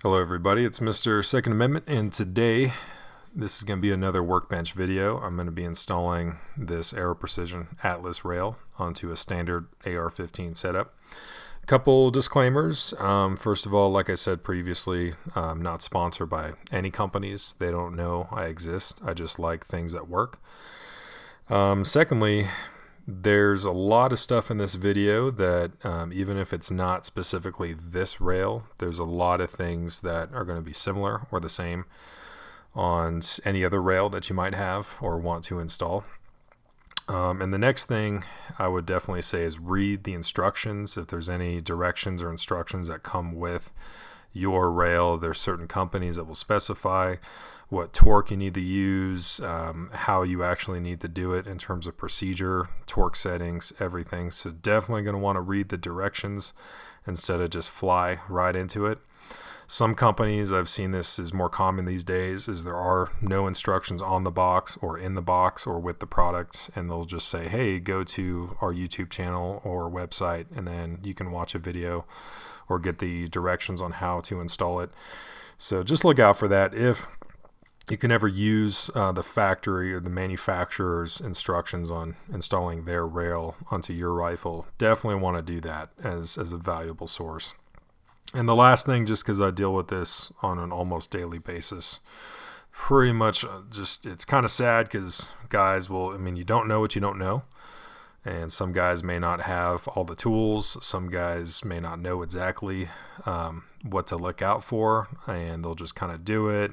Hello everybody, it's Mr. Second Amendment, and today this is going to be another workbench video. I'm going to be installing this Aero Precision Atlas rail onto a standard AR15 setup. A couple disclaimers. First of all, like I said previously, I'm not sponsored by any companies. They don't know I exist. I just like things that work. Secondly, there's a lot of stuff in this video that even if it's not specifically this rail, there's a lot of things that are going to be similar or the same on any other rail that you might have or want to install. And the next thing I would definitely say is read the instructions. If there's any directions or instructions that come with your rail, there's certain companies that will specify what torque you need to use, how you actually need to do it in terms of procedure, torque settings, everything. So definitely going to want to read the directions instead of just fly right into it. Some companies, I've seen this is more common these days, is there are no instructions on the box or in the box or with the product, and they'll just say, hey, go to our YouTube channel or website and then you can watch a video or get the directions on how to install it. So just look out for that. If you can ever use the factory or the manufacturer's instructions on installing their rail onto your rifle, definitely want to do that as a valuable source. And the last thing, just because I deal with this on an almost daily basis, pretty much just, it's kind of sad because guys will, you don't know what you don't know. And some guys may not have all the tools. Some guys may not know exactly what to look out for, and they'll just kind of do it.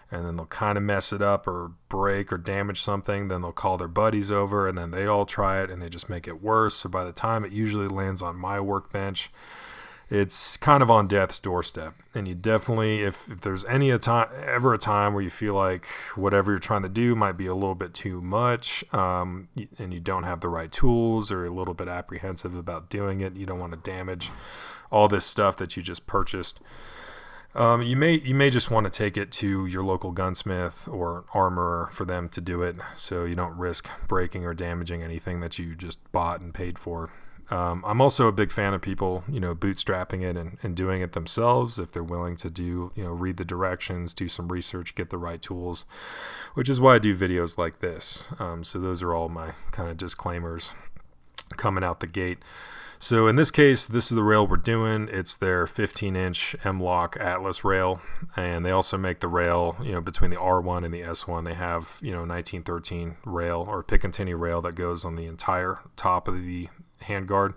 And then they'll kind of mess it up or break or damage something. Then they'll call their buddies over, and then they all try it, and they just make it worse. So by the time it usually lands on my workbench, it's kind of on death's doorstep. And you definitely, if there's ever a time where you feel like whatever you're trying to do might be a little bit too much, and you don't have the right tools, or a little bit apprehensive about doing it, you don't want to damage all this stuff that you just purchased, you may just want to take it to your local gunsmith or armorer for them to do it, so you don't risk breaking or damaging anything that you just bought and paid for. I'm also a big fan of people, bootstrapping it and doing it themselves if they're willing to do, read the directions, do some research, get the right tools, which is why I do videos like this. So those are all my kind of disclaimers coming out the gate. So in this case, this is the rail we're doing. It's their 15-inch Hemlock Atlas rail, and they also make the rail, between the R1 and the S1. They have, 1913 rail or Picatinny rail that goes on the entire top of the handguard.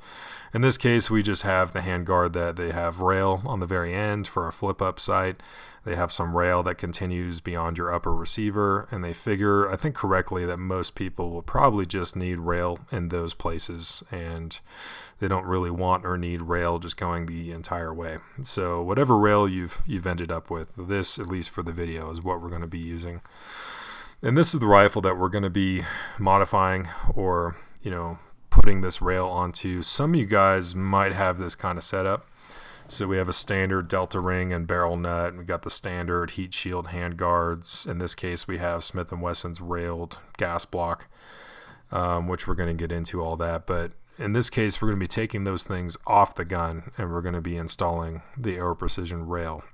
In this case, we just have the handguard that they have rail on the very end for a flip-up sight. They have some rail that continues beyond your upper receiver, and they figure, I think correctly, that most people will probably just need rail in those places, and they don't really want or need rail just going the entire way. So whatever rail you've ended up with, this, at least for the video, is what we're going to be using. And this is the rifle that we're going to be modifying or, putting this rail onto. Some of you guys might have this kind of setup. So we have a standard delta ring and barrel nut, and we got the standard heat shield hand guards. In this case, we have Smith & Wesson's railed gas block, which we're going to get into all that. But in this case, we're going to be taking those things off the gun, and we're going to be installing the Aero Precision rail.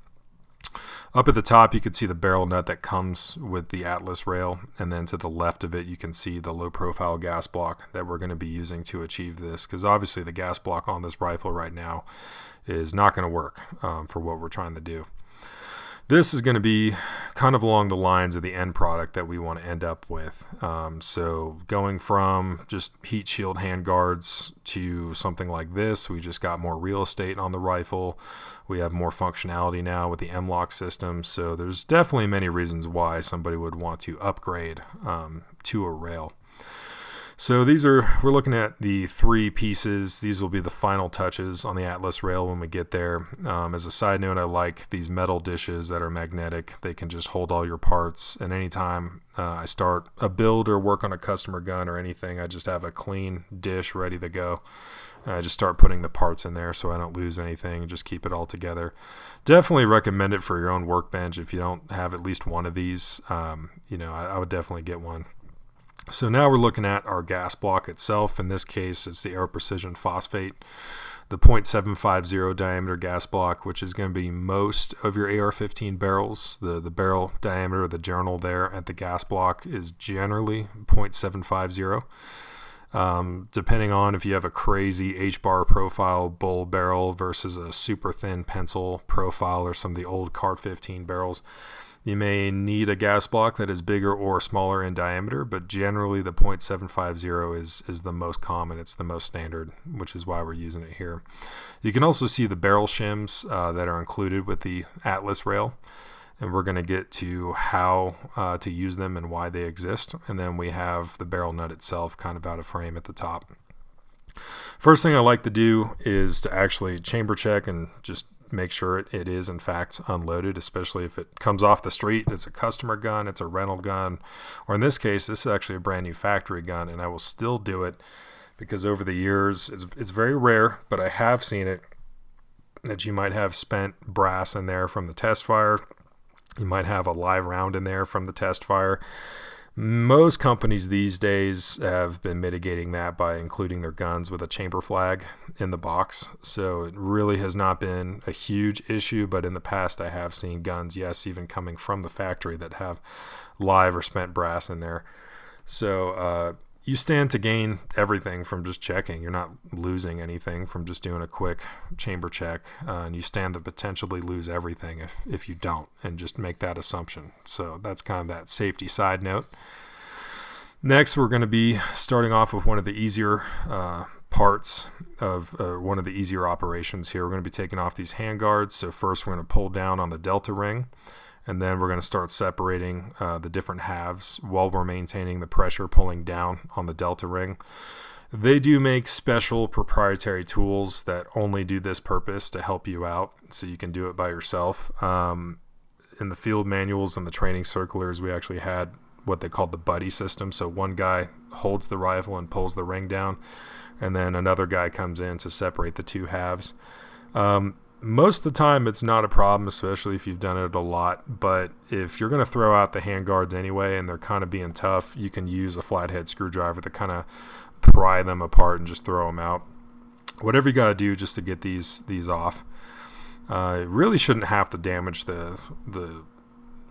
Up at the top, you can see the barrel nut that comes with the Atlas rail, and then to the left of it, you can see the low-profile gas block that we're going to be using to achieve this, because obviously the gas block on this rifle right now is not going to work for what we're trying to do. This is going to be kind of along the lines of the end product that we want to end up with. So going from just heat shield hand guards to something like this, we just got more real estate on the rifle. We have more functionality now with the Hemlock system. So there's definitely many reasons why somebody would want to upgrade to a rail. So we're looking at the 3 pieces. These will be the final touches on the Atlas rail when we get there. As a side note, I like these metal dishes that are magnetic. They can just hold all your parts. And anytime I start a build or work on a customer gun or anything, I just have a clean dish ready to go. I just start putting the parts in there so I don't lose anything and just keep it all together. Definitely recommend it for your own workbench. If you don't have at least one of these, I would definitely get one. So now we're looking at our gas block itself. In this case, it's the Aero Precision Phosphate. the .750 diameter gas block, which is going to be most of your AR-15 barrels. The barrel diameter, the journal there at the gas block is generally .750. Depending on if you have a crazy H-bar profile bull barrel versus a super thin pencil profile or some of the old CAR-15 barrels, you may need a gas block that is bigger or smaller in diameter, but generally the .750 is the most common. It's the most standard, which is why we're using it here. You can also see the barrel shims that are included with the Atlas rail, and we're going to get to how to use them and why they exist. And then we have the barrel nut itself kind of out of frame at the top. First thing I like to do is to actually chamber check and just make sure it is in fact unloaded, especially if it comes off the street. It's a customer gun, it's a rental gun, or in this case, this is actually a brand new factory gun, and I will still do it because over the years, it's very rare, but I have seen it, that you might have spent brass in there from the test fire. You might have a live round in there from the test fire. Most companies these days have been mitigating that by including their guns with a chamber flag in the box. So it really has not been a huge issue, but in the past I have seen guns, yes, even coming from the factory, that have live or spent brass in there. So you stand to gain everything from just checking. You're not losing anything from just doing a quick chamber check, and you stand to potentially lose everything if you don't, and just make that assumption. So that's kind of that safety side note. Next, we're going to be starting off with one of the easier parts of one of the easier operations here. We're going to be taking off these handguards. So first we're going to pull down on the delta ring, and then we're going to start separating the different halves while we're maintaining the pressure pulling down on the delta ring. They do make special proprietary tools that only do this purpose to help you out, so you can do it by yourself. In the field manuals and the training circulars, we actually had what they called the buddy system. So one guy holds the rifle and pulls the ring down, and then another guy comes in to separate the two halves. Most of the time it's not a problem, especially if you've done it a lot, but if you're going to throw out the handguards anyway and they're kind of being tough, you can use a flathead screwdriver to kind of pry them apart and just throw them out. Whatever you got to do just to get these off. It really shouldn't have to damage the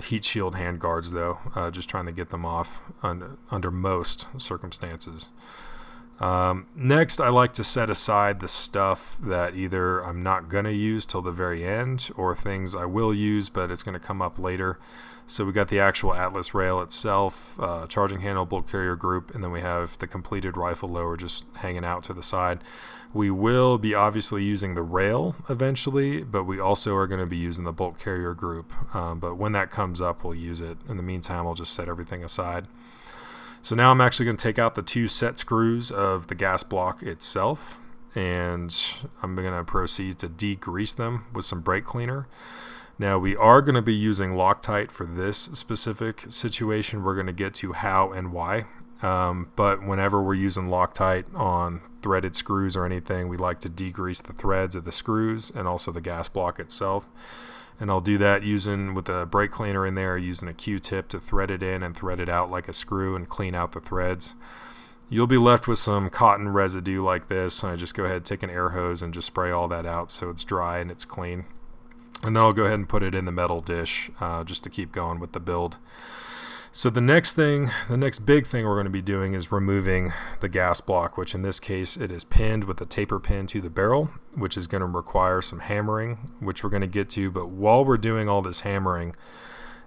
heat shield handguards though, just trying to get them off under most circumstances. Next, I like to set aside the stuff that either I'm not going to use till the very end, or things I will use but it's going to come up later. So we got the actual Atlas rail itself, charging handle, bolt carrier group, and then we have the completed rifle lower just hanging out to the side. We will be obviously using the rail eventually, but we also are going to be using the bolt carrier group. But when that comes up, we'll use it. In the meantime, I'll just set everything aside. So now I'm actually going to take out the two set screws of the gas block itself, and I'm going to proceed to degrease them with some brake cleaner. Now we are going to be using Loctite for this specific situation. We're going to get to how and why, but whenever we're using Loctite on threaded screws or anything, we like to degrease the threads of the screws and also the gas block itself. And I'll do that with a brake cleaner in there, using a Q-tip to thread it in and thread it out like a screw and clean out the threads. You'll be left with some cotton residue like this, and I just go ahead, take an air hose and just spray all that out so it's dry and it's clean. And then I'll go ahead and put it in the metal dish just to keep going with the build. So the next big thing we're going to be doing is removing the gas block, which in this case it is pinned with a taper pin to the barrel, which is going to require some hammering, which we're going to get to. But while we're doing all this hammering,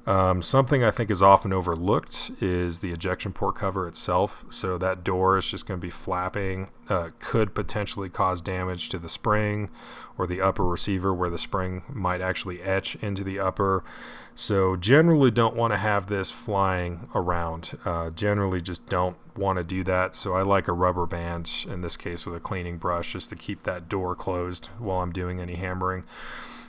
something I think is often overlooked is the ejection port cover itself. So that door is just going to be flapping, could potentially cause damage to the spring or the upper receiver, where the spring might actually etch into the upper. So generally don't want to have this flying around. Generally just don't want to do that. So I like a rubber band, in this case with a cleaning brush, just to keep that door closed while I'm doing any hammering.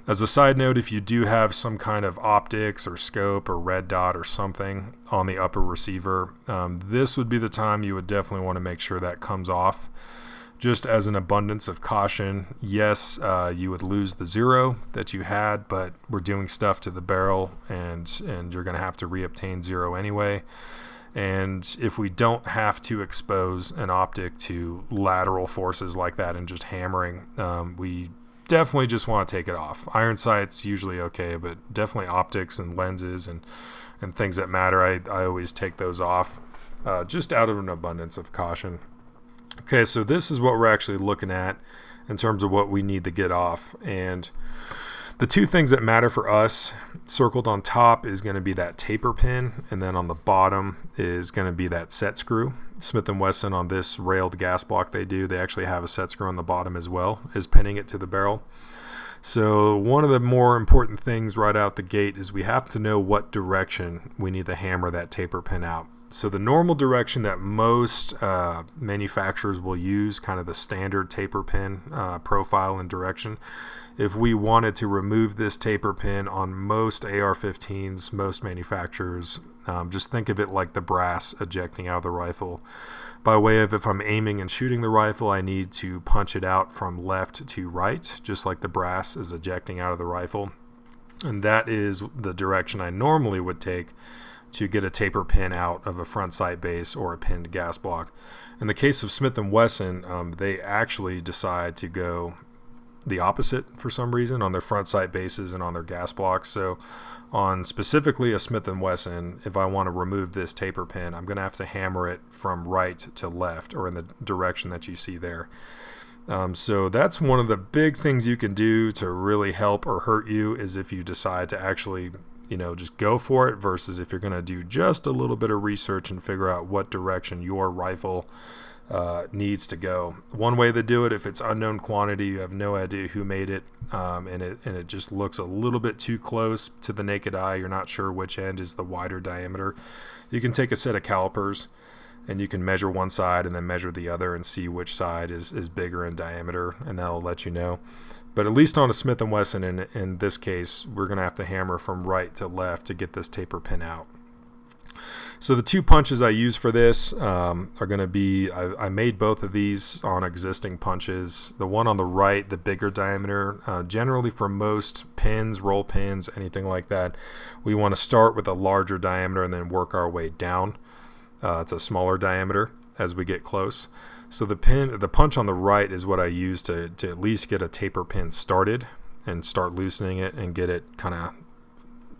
As a side note, if you do have some kind of optics or scope or red dot or something on the upper receiver, this would be the time you would definitely want to make sure that comes off. Just as an abundance of caution, yes, you would lose the zero that you had, but we're doing stuff to the barrel, and you're going to have to reobtain zero anyway. And if we don't have to expose an optic to lateral forces like that and just hammering, we definitely just want to take it off. Iron sight's usually okay, but definitely optics and lenses and things that matter, I always take those off just out of an abundance of caution. Okay, so this is what we're actually looking at in terms of what we need to get off. And the two things that matter for us, circled on top is going to be that taper pin, and then on the bottom is going to be that set screw. Smith & Wesson, on this railed gas block they actually have a set screw on the bottom as well as pinning it to the barrel. So one of the more important things right out the gate is we have to know what direction we need to hammer that taper pin out. So the normal direction that most manufacturers will use, kind of the standard taper pin profile and direction, if we wanted to remove this taper pin on most AR-15s, most manufacturers, just think of it like the brass ejecting out of the rifle. By way of, if I'm aiming and shooting the rifle, I need to punch it out from left to right, just like the brass is ejecting out of the rifle. And that is the direction I normally would take to get a taper pin out of a front sight base or a pinned gas block. In the case of Smith & Wesson, they actually decide to go the opposite for some reason on their front sight bases and on their gas blocks. So on specifically a Smith & Wesson, if I want to remove this taper pin, I'm going to have to hammer it from right to left, or in the direction that you see there. So that's one of the big things you can do to really help or hurt you, is if you decide to actually, just go for it, versus if you're going to do just a little bit of research and figure out what direction your rifle needs to go. One way to do it, if it's unknown quantity, you have no idea who made it, and it just looks a little bit too close to the naked eye, you're not sure which end is the wider diameter, you can take a set of calipers and you can measure one side and then measure the other and see which side is bigger in diameter, and that'll let you know. But at least on a Smith & Wesson, in this case, we're going to have to hammer from right to left to get this taper pin out. So the two punches I use for this are going to be, I made both of these on existing punches. The one on the right, the bigger diameter, generally for most pins, roll pins, anything like that, we want to start with a larger diameter and then work our way down to a smaller diameter as we get close. So the punch on the right is what I use to at least get a taper pin started and start loosening it and get it kind of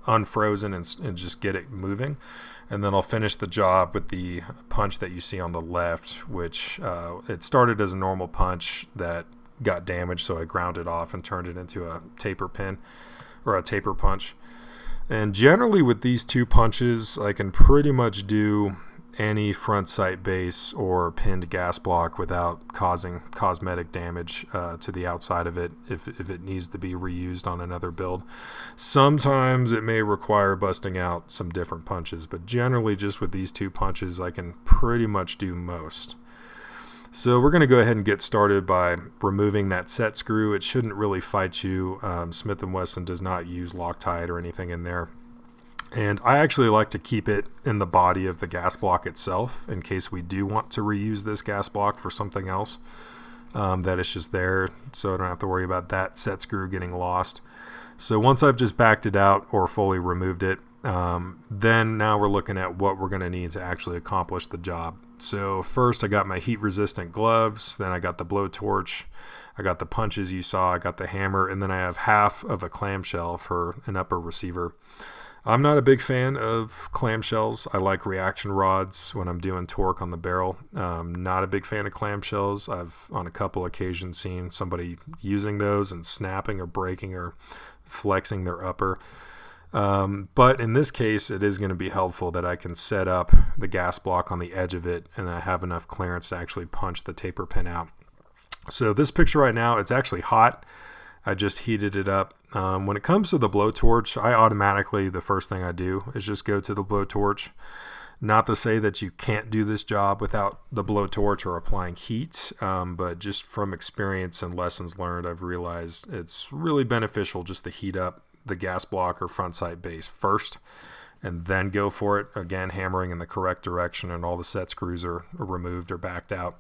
unfrozen and just get it moving. And then I'll finish the job with the punch that you see on the left, which it started as a normal punch that got damaged, so I ground it off and turned it into a taper pin, or a taper punch. And generally with these two punches, I can pretty much do any front sight base or pinned gas block without causing cosmetic damage to the outside of it if it needs to be reused on another build. Sometimes it may require busting out some different punches, but generally just with these two punches I can pretty much do most. So we're going to go ahead and get started by removing that set screw. It shouldn't really fight you. Smith & Wesson does not use Loctite or anything in there. And I actually like to keep it in the body of the gas block itself in case we do want to reuse this gas block for something else, that it's just there, so I don't have to worry about that set screw getting lost. So once I've just backed it out or fully removed it, then now we're looking at what we're going to need to actually accomplish the job. So first I got my heat resistant gloves, then I got the blowtorch, I got the punches you saw, I got the hammer, and then I have half of a clamshell for an upper receiver. I'm not a big fan of clamshells. I like reaction rods when I'm doing torque on the barrel. Not a big fan of clamshells. I've on a couple occasions seen somebody using those and snapping or breaking or flexing their upper. But in this case, it is going to be helpful that I can set up the gas block on the edge of it and I have enough clearance to actually punch the taper pin out. So this picture right now, it's actually hot. I just heated it up. When it comes to the blowtorch, I automatically, the first thing I do is just go to the blowtorch. Not to say that you can't do this job without the blowtorch or applying heat, but just from experience and lessons learned, I've realized it's really beneficial just to heat up the gas block or front sight base first and then go for it. Again, hammering in the correct direction and all the set screws are removed or backed out.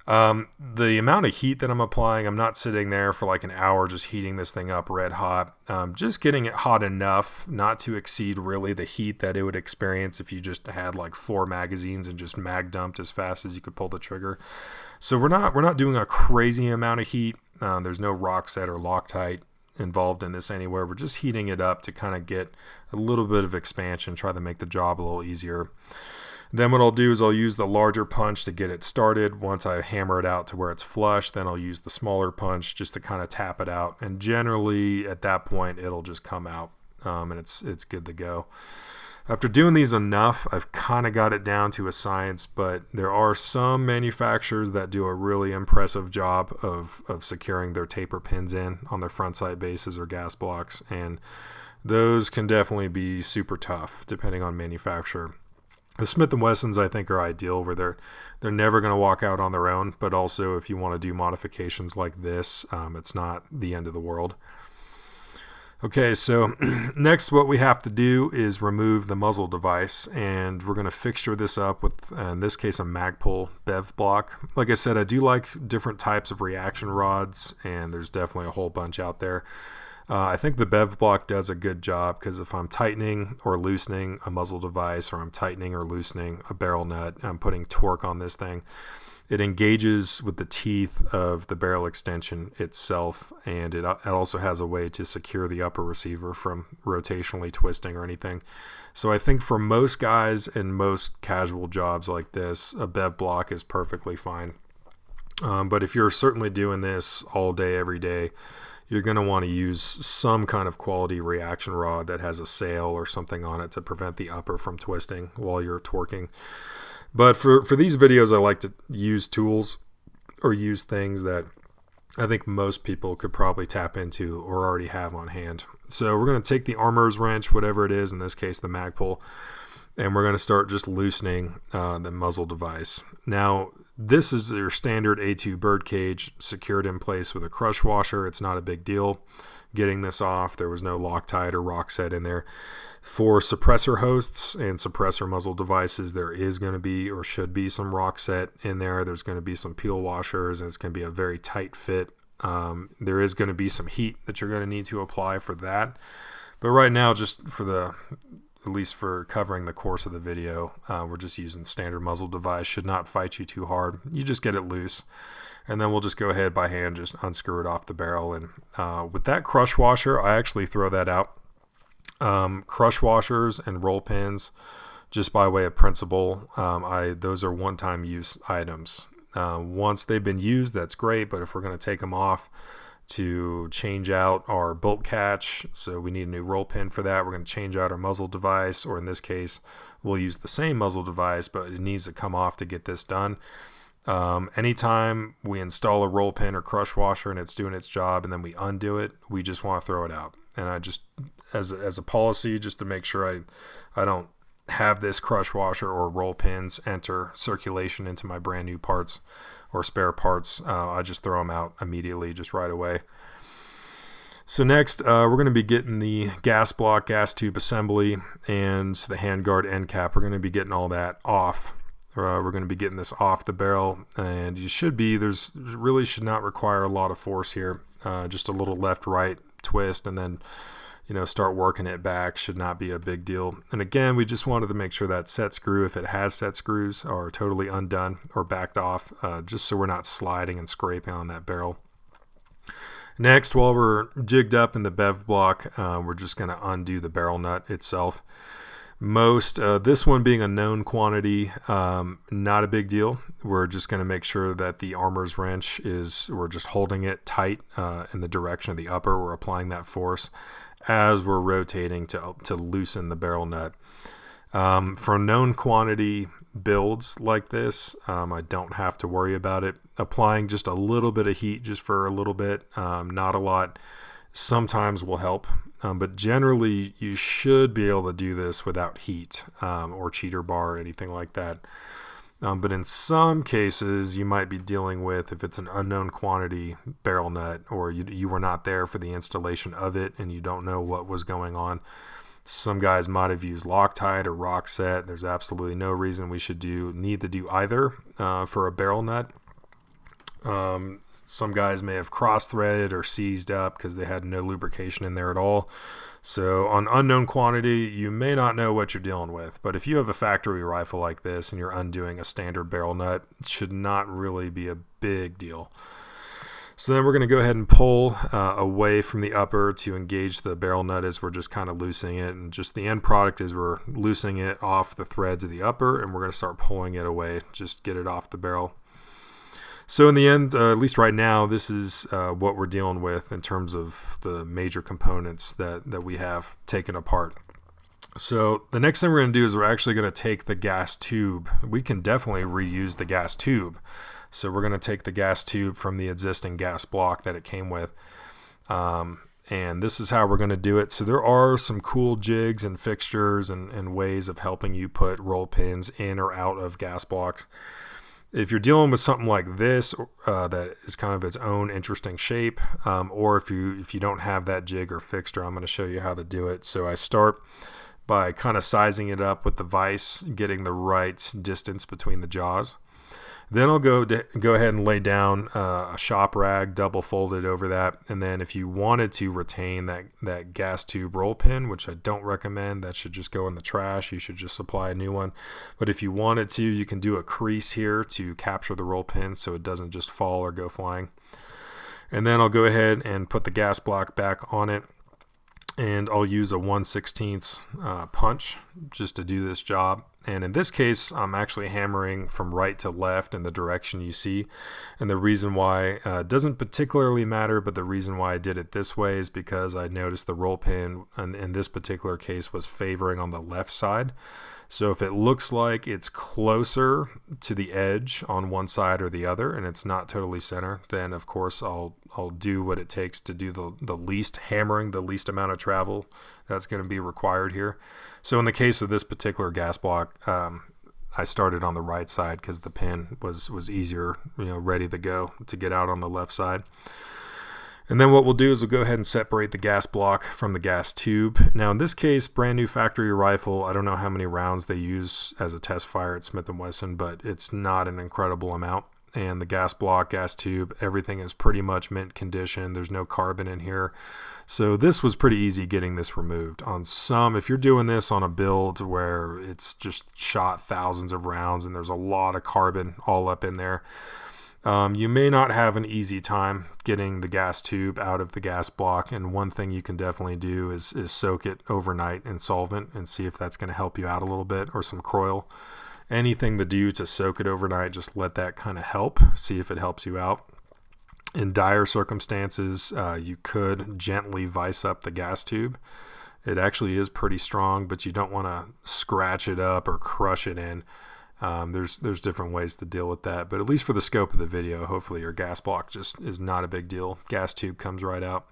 The amount of heat that I'm applying, I'm not sitting there for like an hour just heating this thing up red hot. Just getting it hot enough not to exceed really the heat that it would experience if you just had like 4 magazines and just mag dumped as fast as you could pull the trigger. So we're not doing a crazy amount of heat. There's no rock set or Loctite involved in this anywhere. We're just heating it up to kind of get a little bit of expansion, try to make the job a little easier. Then what I'll do is I'll use the larger punch to get it started. Once I hammer it out to where it's flush, then I'll use the smaller punch just to kind of tap it out. And generally at that point, it'll just come out and it's good to go. After doing these enough, I've kind of got it down to a science, but there are some manufacturers that do a really impressive job of securing their taper pins in on their front sight bases or gas blocks. And those can definitely be super tough depending on manufacturer. The Smith & Wessons, I think, are ideal where they're never going to walk out on their own, but also if you want to do modifications like this, it's not the end of the world. Okay, so next what we have to do is remove the muzzle device, and we're going to fixture this up with, in this case, a Magpul bev block. Like I said, I do like different types of reaction rods, and there's definitely a whole bunch out there. I think the bev block does a good job because if I'm tightening or loosening a muzzle device, or I'm tightening or loosening a barrel nut, I'm putting torque on this thing, it engages with the teeth of the barrel extension itself, and it also has a way to secure the upper receiver from rotationally twisting or anything. So I think for most guys in most casual jobs like this, a bev block is perfectly fine. But if you're certainly doing this all day, every day, you're going to want to use some kind of quality reaction rod that has a sail or something on it to prevent the upper from twisting while you're torquing. But for these videos, I like to use tools or use things that I think most people could probably tap into or already have on hand. So we're going to take the armorer's wrench, whatever it is, in this case the Magpul, and we're going to start just loosening the muzzle device. Now, this is your standard A2 birdcage secured in place with a crush washer. It's not a big deal getting this off. There was no Loctite or rock set in there. For suppressor hosts and suppressor muzzle devices, there is going to be or should be some rock set in there. There's going to be some peel washers, and it's going to be a very tight fit. There is going to be some heat that you're going to need to apply for that. But right now, just for at least for covering the course of the video, we're just using standard muzzle device. Should not fight you too hard. You just get it loose, and then we'll just go ahead by hand, just unscrew it off the barrel. And with that crush washer, I actually throw that out. Crush washers and roll pins, just by way of principle, those are one-time use items. Once they've been used, that's great, but if we're going to take them off to change out our bolt catch, so we need a new roll pin for that, we're going to change out our muzzle device, or in this case, we'll use the same muzzle device, but it needs to come off to get this done. Anytime we install a roll pin or crush washer and it's doing its job and then we undo it, we just want to throw it out. And I just, as a policy, just to make sure I don't have this crush washer or roll pins enter circulation into my brand new parts or spare parts, I just throw them out immediately, just right away. So next, we're going to be getting the gas block, gas tube assembly, and the handguard end cap. We're going to be getting all that off. We're going to be getting this off the barrel, and there's really should not require a lot of force here. Just a little left-right twist, and then start working it back. Should not be a big deal. And again, we just wanted to make sure that set screw, if it has set screws, are totally undone or backed off, just so we're not sliding and scraping on that barrel. Next, while we're jigged up in the bev block, we're just going to undo the barrel nut itself. This one being a known quantity, not a big deal. We're just going to make sure that the armorer's wrench we're just holding it tight in the direction of the upper. We're applying that force as we're rotating to loosen the barrel nut. For known quantity builds like this, I don't have to worry about it. Applying just a little bit of heat just for a little bit, not a lot, sometimes will help. But generally, you should be able to do this without heat or cheater bar or anything like that. But in some cases, you might be dealing with, if it's an unknown quantity barrel nut, or you were not there for the installation of it and you don't know what was going on. Some guys might have used Loctite or rock set. There's absolutely no reason we should need to do either for a barrel nut. Some guys may have cross-threaded or seized up because they had no lubrication in there at all. So on unknown quantity, you may not know what you're dealing with. But if you have a factory rifle like this and you're undoing a standard barrel nut, it should not really be a big deal. So then we're going to go ahead and pull away from the upper to engage the barrel nut as we're just kind of loosening it. And just the end product is we're loosening it off the threads of the upper, and we're going to start pulling it away, just get it off the barrel. So in the end, at least right now, this is what we're dealing with in terms of the major components that we have taken apart. So the next thing we're going to do is we're actually going to take the gas tube. We can definitely reuse the gas tube. So we're going to take the gas tube from the existing gas block that it came with. And this is how we're going to do it. So there are some cool jigs and fixtures and ways of helping you put roll pins in or out of gas blocks. If you're dealing with something like this that is kind of its own interesting shape, or if you don't have that jig or fixture, I'm going to show you how to do it. So I start by kind of sizing it up with the vise, getting the right distance between the jaws. Then I'll go ahead and lay down a shop rag, double folded over that. And then if you wanted to retain that gas tube roll pin, which I don't recommend, that should just go in the trash. You should just supply a new one. But if you wanted to, you can do a crease here to capture the roll pin so it doesn't just fall or go flying. And then I'll go ahead and put the gas block back on it. And I'll use a 1/16 punch just to do this job. And in this case, I'm actually hammering from right to left in the direction you see. And the reason why doesn't particularly matter, but the reason why I did it this way is because I noticed the roll pin in this particular case was favoring on the left side. So if it looks like it's closer to the edge on one side or the other and it's not totally center, then of course I'll do what it takes to do the least hammering, the least amount of travel that's going to be required here. So in the case of this particular gas block, I started on the right side because the pin was easier, ready to go to get out on the left side. And then what we'll do is we'll go ahead and separate the gas block from the gas tube. Now in this case, brand new factory rifle, I don't know how many rounds they use as a test fire at Smith & Wesson, but it's not an incredible amount. And the gas block, gas tube, everything is pretty much mint condition. There's no carbon in here. So this was pretty easy getting this removed. On some, if you're doing this on a build where it's just shot thousands of rounds and there's a lot of carbon all up in there, you may not have an easy time getting the gas tube out of the gas block. And one thing you can definitely do is soak it overnight in solvent and see if that's going to help you out a little bit, or some Kroil. Anything to do to soak it overnight, just let that kind of help, see if it helps you out. In dire circumstances, you could gently vise up the gas tube. It actually is pretty strong, but you don't want to scratch it up or crush it in. There's different ways to deal with that, but at least for the scope of the video, hopefully your gas block just is not a big deal. Gas tube comes right out.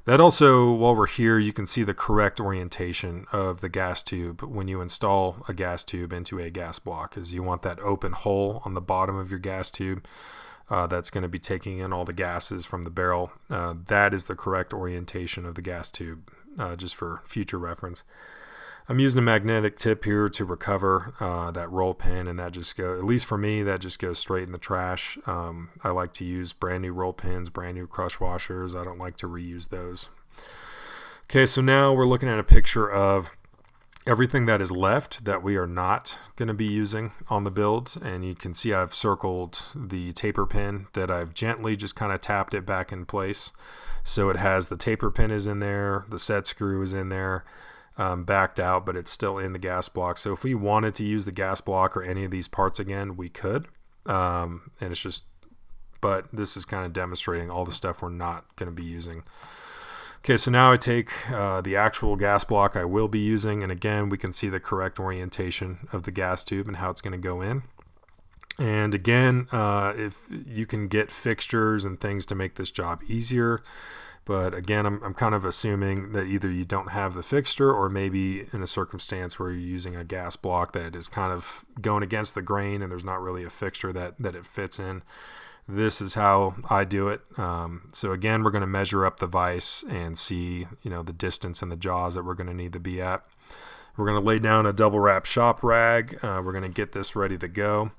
That also, while we're here, you can see the correct orientation of the gas tube when you install a gas tube into a gas block, is you want that open hole on the bottom of your gas tube that's going to be taking in all the gases from the barrel. That is the correct orientation of the gas tube, just for future reference. I'm using a magnetic tip here to recover that roll pin, and that just goes, at least for me, that just goes straight in the trash. I like to use brand new roll pins, brand new crush washers. I don't like to reuse those. Okay, so now we're looking at a picture of everything that is left that we are not going to be using on the build, and you can see I've circled the taper pin that I've gently just kind of tapped it back in place. So it has the taper pin is in there, the set screw is in there, backed out, but it's still in the gas block. So if we wanted to use the gas block or any of these parts again, we could. And it's just, but this is kind of demonstrating all the stuff we're not going to be using. Okay, so now I take the actual gas block I will be using, and again, we can see the correct orientation of the gas tube and how it's going to go in. And again, if you can get fixtures and things to make this job easier, but again, I'm kind of assuming that either you don't have the fixture, or maybe in a circumstance where you're using a gas block that is kind of going against the grain and there's not really a fixture that it fits in. This is how I do it. So again, we're going to measure up the vise and see, the distance and the jaws that we're going to need to be at. We're going to lay down a double wrap shop rag. We're going to get this ready to go.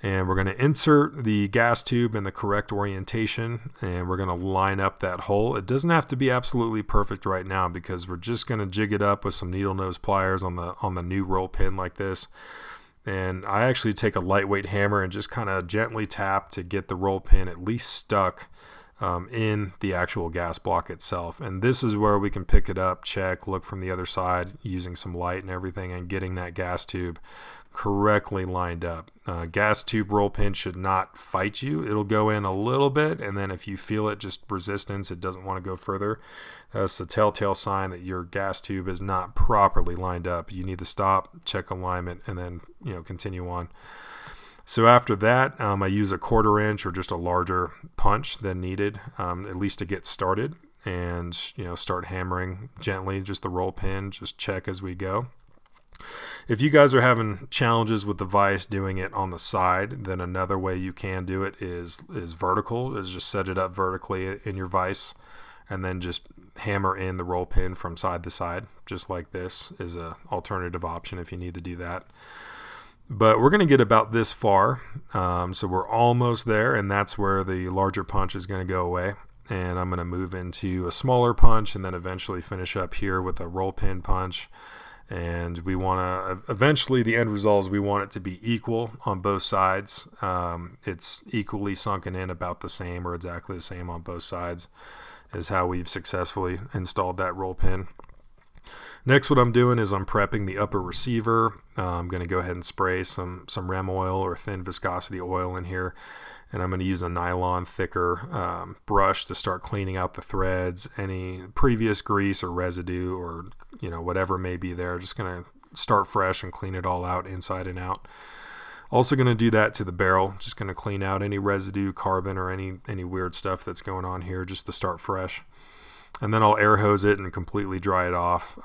And we're going to insert the gas tube in the correct orientation, and we're going to line up that hole. It doesn't have to be absolutely perfect right now because we're just going to jig it up with some needle nose pliers on the new roll pin like this. And I actually take a lightweight hammer and just kind of gently tap to get the roll pin at least stuck in the actual gas block itself. And this is where we can pick it up, check, look from the other side using some light and everything, and getting that gas tube correctly lined up. Gas tube roll pin should not fight you. It'll go in a little bit, and then if you feel it, just resistance, it doesn't want to go further. That's the telltale sign that your gas tube is not properly lined up. You need to stop, check alignment, and then continue on. So after that, I use a 1/4 inch or just a larger punch than needed, at least to get started, and start hammering gently, just the roll pin, just check as we go. If you guys are having challenges with the vise doing it on the side, then another way you can do it is vertical, is just set it up vertically in your vise and then just hammer in the roll pin from side to side, just like this is an alternative option if you need to do that. But we're going to get about this far, so we're almost there, and that's where the larger punch is going to go away. And I'm going to move into a smaller punch and then eventually finish up here with a roll pin punch. And we want to, eventually the end result is we want it to be equal on both sides. It's equally sunken in, about the same or exactly the same on both sides, is how we've successfully installed that roll pin. Next, what I'm doing is I'm prepping the upper receiver. I'm going to go ahead and spray some REM oil or thin viscosity oil in here. And I'm going to use a nylon thicker brush to start cleaning out the threads, any previous grease or residue or whatever may be there. Just going to start fresh and clean it all out inside and out. Also going to do that to the barrel. Just going to clean out any residue, carbon, or any weird stuff that's going on here just to start fresh. And then I'll air hose it and completely dry it off.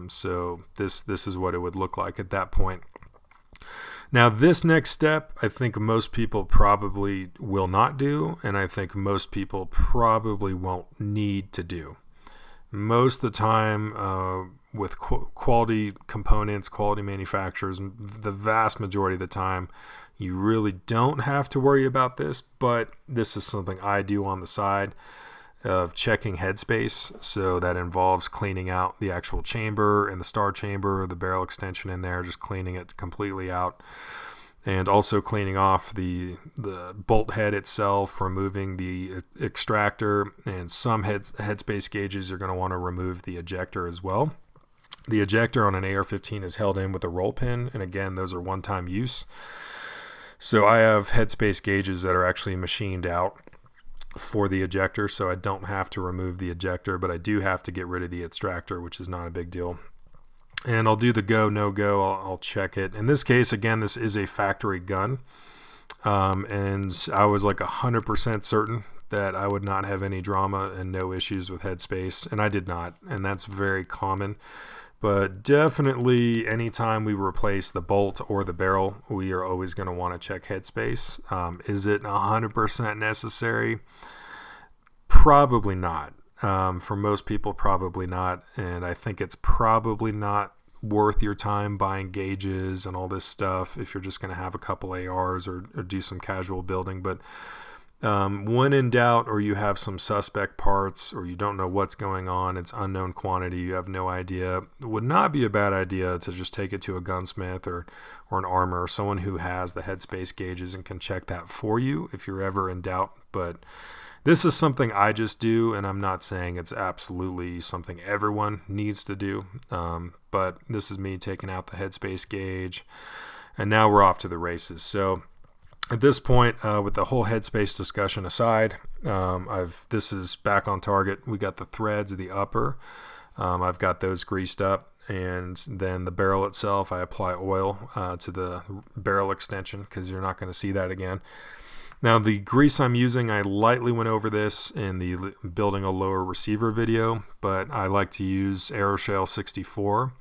So this is what it would look like at that point. Now this next step, I think most people probably will not do, and I think most people probably won't need to do. Most of the time with quality components, quality manufacturers, the vast majority of the time, you really don't have to worry about this, but this is something I do on the side of checking headspace. So that involves cleaning out the actual chamber and the star chamber, the barrel extension in there, just cleaning it completely out. And also cleaning off the bolt head itself, removing the extractor, and some headspace gauges are going to want to remove the ejector as well. The ejector on an AR15 is held in with a roll pin, and again, those are one-time use. So I have headspace gauges that are actually machined out for the ejector, so I don't have to remove the ejector, but I do have to get rid of the extractor, which is not a big deal. And I'll do the go, no go, I'll check it. In this case, again, this is a factory gun, and I was like 100% certain that I would not have any drama and no issues with headspace, and I did not, and that's very common. But definitely anytime we replace the bolt or the barrel, we are always going to want to check headspace. Is it 100% necessary? Probably not. For most people, probably not. And I think it's probably not worth your time buying gauges and all this stuff if you're just going to have a couple ARs or do some casual building. But when in doubt, or you have some suspect parts, or you don't know what's going on, it's unknown quantity, you have no idea, it would not be a bad idea to just take it to a gunsmith or an armor, or someone who has the headspace gauges and can check that for you if you're ever in doubt. But this is something I just do, and I'm not saying it's absolutely something everyone needs to do, but this is me taking out the headspace gauge, and now we're off to the races. So at this point, with the whole headspace discussion aside, this is back on target. We got the threads of the upper. I've got those greased up, and then the barrel itself, I apply oil to the barrel extension because you're not going to see that again. Now the grease I'm using, I lightly went over this in the building a lower receiver video, but I like to use Aeroshell 64.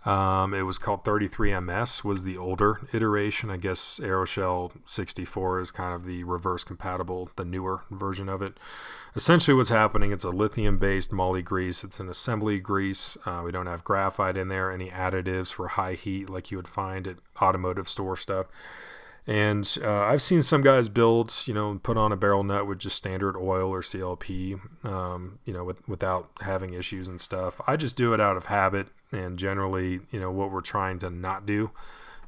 It was called 33MS, was the older iteration. I guess Aeroshell 64 is kind of the reverse compatible, the newer version of it. Essentially what's happening, it's a lithium-based moly grease. It's an assembly grease. We don't have graphite in there, any additives for high heat like you would find at automotive store stuff. And I've seen some guys build, put on a barrel nut with just standard oil or CLP, without having issues and stuff. I just do it out of habit, and generally, what we're trying to not do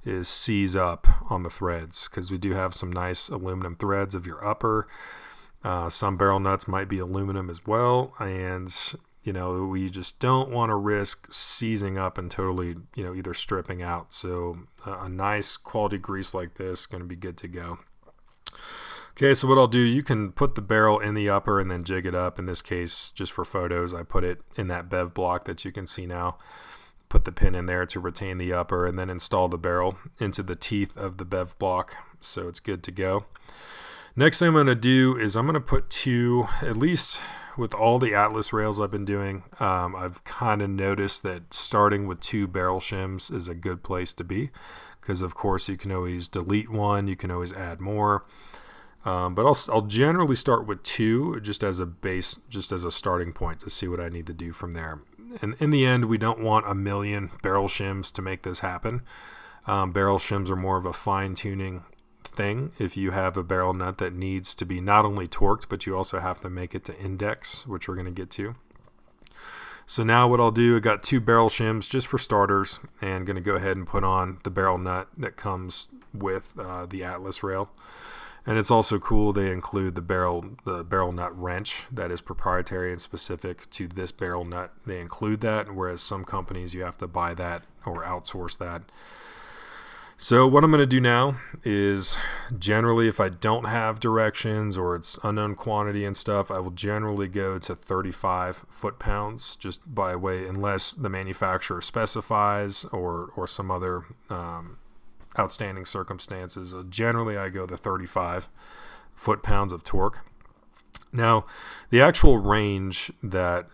is seize up on the threads, because we do have some nice aluminum threads of your upper. Some barrel nuts might be aluminum as well, and we just don't want to risk seizing up and totally, either stripping out. So a nice quality grease like this is going to be good to go. Okay, so what I'll do, you can put the barrel in the upper and then jig it up. In this case, just for photos, I put it in that bev block that you can see now. Put the pin in there to retain the upper, and then install the barrel into the teeth of the bev block, so it's good to go. Next thing I'm going to do is I'm going to put two, at least with all the Atlas rails I've been doing, I've kind of noticed that starting with 2 barrel shims is a good place to be, because of course you can always delete one, you can always add more. But I'll generally start with 2 just as a base, just as a starting point to see what I need to do from there. And in the end, we don't want a million barrel shims to make this happen. Barrel shims are more of a fine-tuning thing. If you have a barrel nut that needs to be not only torqued, but you also have to make it to index, which we're going to get to. So now what I'll do, I got 2 barrel shims just for starters, and going to go ahead and put on the barrel nut that comes with the Atlas rail. And it's also cool, they include the barrel nut wrench that is proprietary and specific to this barrel nut. They include that, whereas some companies you have to buy that or outsource that. So what I'm going to do now is, generally if I don't have directions or it's unknown quantity and stuff, I will generally go to 35 foot-pounds just by way, unless the manufacturer specifies or some other outstanding circumstances. Generally I go to 35 foot-pounds of torque. Now the actual range that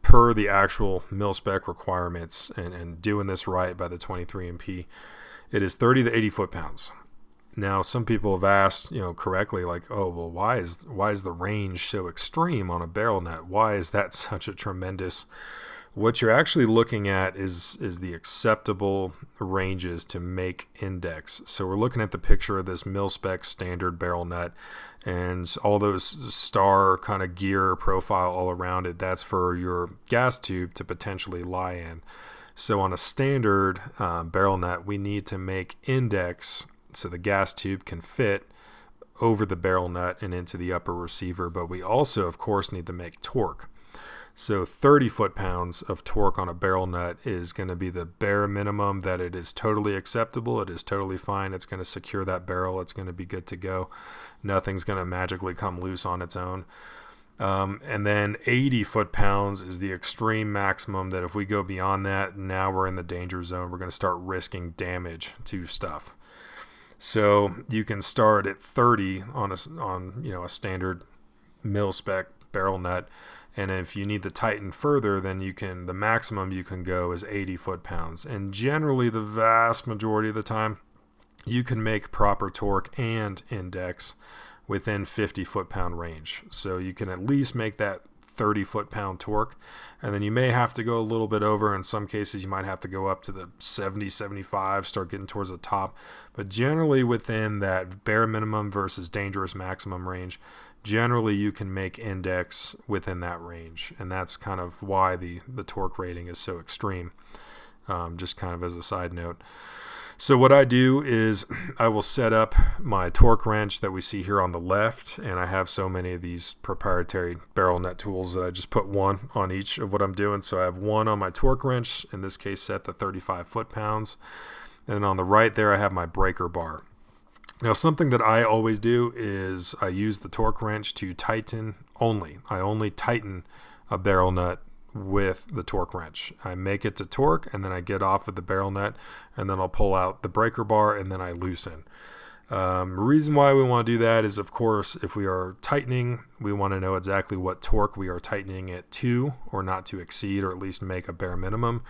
per the actual mil spec requirements, and doing this right by the 23MP, it is 30 to 80 foot-pounds. Now, some people have asked, correctly, like, oh, well, why is the range so extreme on a barrel nut? Why is that such a tremendous? What you're actually looking at is the acceptable ranges to make index. So we're looking at the picture of this mil-spec standard barrel nut, and all those star kind of gear profile all around it. That's for your gas tube to potentially lie in. So on a standard barrel nut, we need to make index so the gas tube can fit over the barrel nut and into the upper receiver. But we also, of course, need to make torque. So 30 foot-pounds of torque on a barrel nut is going to be the bare minimum that it is totally acceptable. It is totally fine. It's going to secure that barrel. It's going to be good to go. Nothing's going to magically come loose on its own. And then 80 foot-pounds is the extreme maximum that if we go beyond that, now we're in the danger zone. We're going to start risking damage to stuff. So you can start at 30 on a standard mil-spec barrel nut. And if you need to tighten further, then the maximum you can go is 80 foot-pounds. And generally, the vast majority of the time, you can make proper torque and index within 50 foot-pound range. So you can at least make that 30 foot-pound torque, and then you may have to go a little bit over. In some cases, you might have to go up to the 70, 75, start getting towards the top. But generally within that bare minimum versus dangerous maximum range, generally you can make index within that range. And that's kind of why the torque rating is so extreme, just kind of as a side note. So what I do is I will set up my torque wrench that we see here on the left, and I have so many of these proprietary barrel nut tools that I just put one on each of what I'm doing. So I have one on my torque wrench, in this case set to 35 foot-pounds, and then on the right there I have my breaker bar. Now something that I always do is I use the torque wrench to tighten only. I only tighten a barrel nut with the torque wrench. I make it to torque, and then I get off of the barrel nut, and then I'll pull out the breaker bar, and then I loosen. The reason why we want to do that is, of course, if we are tightening, we want to know exactly what torque we are tightening it to, or not to exceed, or at least make a bare minimum.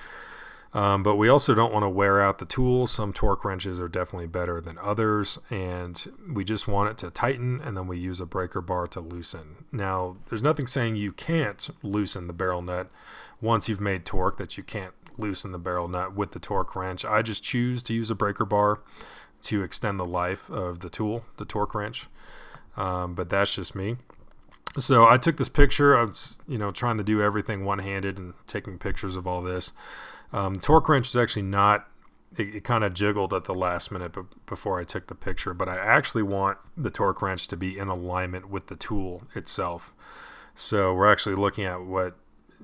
But we also don't want to wear out the tool. Some torque wrenches are definitely better than others, and we just want it to tighten, and then we use a breaker bar to loosen. Now, there's nothing saying you can't loosen the barrel nut once you've made torque, that you can't loosen the barrel nut with the torque wrench. I just choose to use a breaker bar to extend the life of the tool, the torque wrench. But that's just me. So I took this picture. I was, trying to do everything one-handed and taking pictures of all this. Torque wrench is actually not, it kind of jiggled at the last minute before I took the picture, but I actually want the torque wrench to be in alignment with the tool itself. So we're actually looking at what